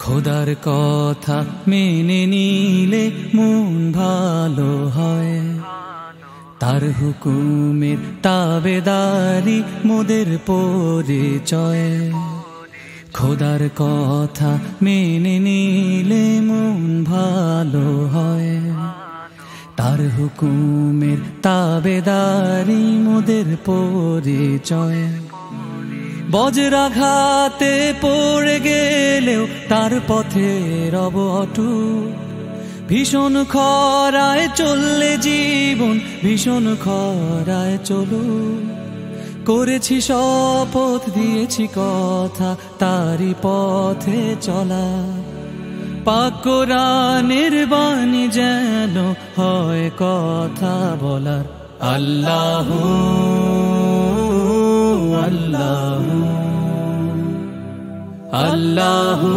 খোদার কথা মেনে নিলে মন ভালো হয়, তার হুকুমের তাবেদারি মোদের পরিচয়। খোদার কথা মেনে নিলে মন ভালো হয়, তার হুকুমের তাবেদারি মোদের পরিচয়। বজ্রাঘাতে পড়ে গেলেও তার পথে রব অটুট, ভীষণ খরায় চললে জীবন ভীষণ খরায় চলুক। করেছি শপথ দিয়েছি কথা তারই পথে চলা, পাক কোরআনের বাণী যেন হয় কথা বলার। আল্লাহু আল্লাহু আল্লাহু